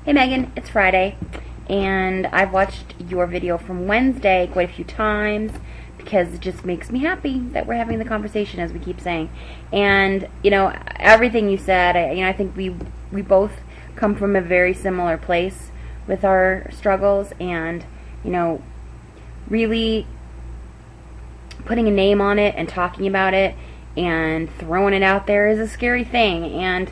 Hey Megan, it's Friday, and I've watched your video from Wednesday quite a few times because it just makes me happy that we're having the conversation, as we keep saying. And everything you said, I think we both come from a very similar place with our struggles, and really putting a name on it and talking about it and throwing it out there is a scary thing. And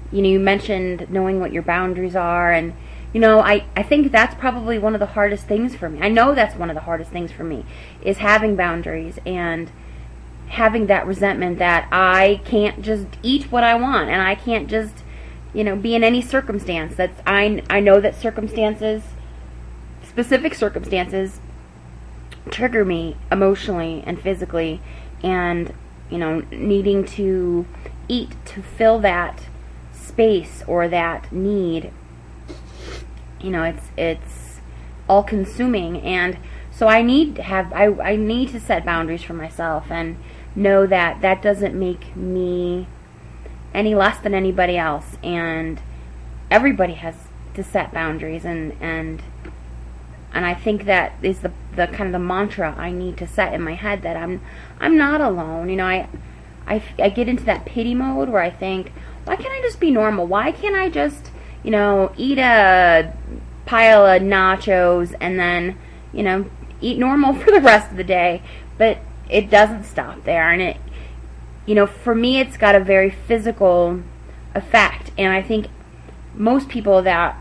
you mentioned knowing what your boundaries are, and I think that's probably one of the hardest things for me. I know that's one of the hardest things for me, is having boundaries and having that resentment that I can't just eat what I want, and I can't just be in any circumstance. I know that specific circumstances trigger me emotionally and physically, and needing to eat to fill that space or that need. It's all consuming, and so I need to set boundaries for myself and know that that doesn't make me any less than anybody else, and everybody has to set boundaries, and I think that is the kind of the mantra I need to set in my head, that I'm not alone. I get into that pity mode where I think, why can't I just be normal? Why can't I just eat a pile of nachos and then eat normal for the rest of the day? But it doesn't stop there, and it for me it's got a very physical effect, and I think most people that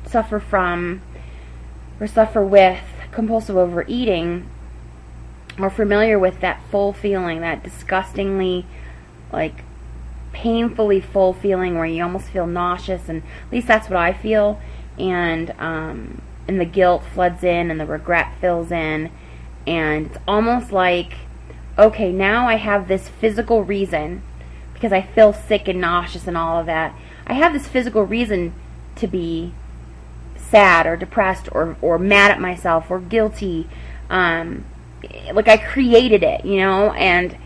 suffer from or suffer with compulsive overeating are familiar with that full feeling, that disgustingly, painfully full feeling where you almost feel nauseous, and at least that's what I feel, and the guilt floods in and the regret fills in, and it's almost like, okay, now I have this physical reason, because I feel sick and nauseous and all of that. I have this physical reason to be sad or depressed or mad at myself or guilty. Like I created it, and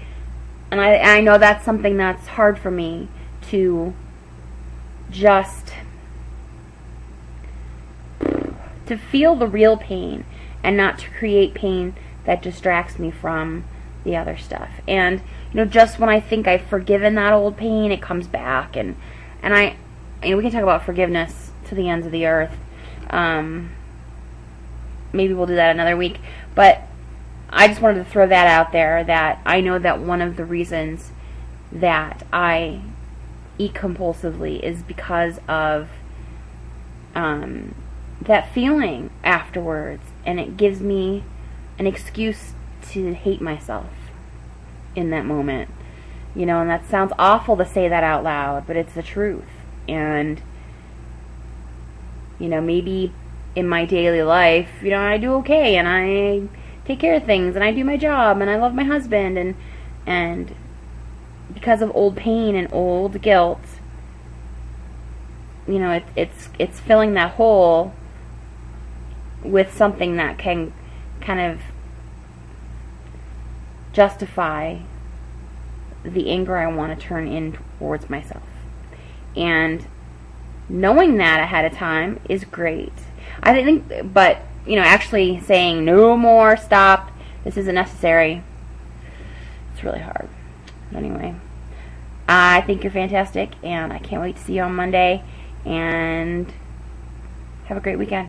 I know that's something that's hard for me to just to feel the real pain and not to create pain that distracts me from the other stuff. And just when I think I've forgiven that old pain, it comes back, and we can talk about forgiveness to the ends of the earth. Maybe we'll do that another week, but I just wanted to throw that out there, that I know that one of the reasons that I eat compulsively is because of that feeling afterwards, and it gives me an excuse to hate myself in that moment. And that sounds awful to say that out loud, but it's the truth. And maybe in my daily life, I do okay, and I take care of things, and I do my job, and I love my husband, and because of old pain and old guilt, it's filling that hole with something that can kind of justify the anger I want to turn in towards myself. And knowing that ahead of time is great. I think, but actually saying no more, stop, this isn't necessary, it's really hard. But anyway, I think you're fantastic, and I can't wait to see you on Monday, and have a great weekend.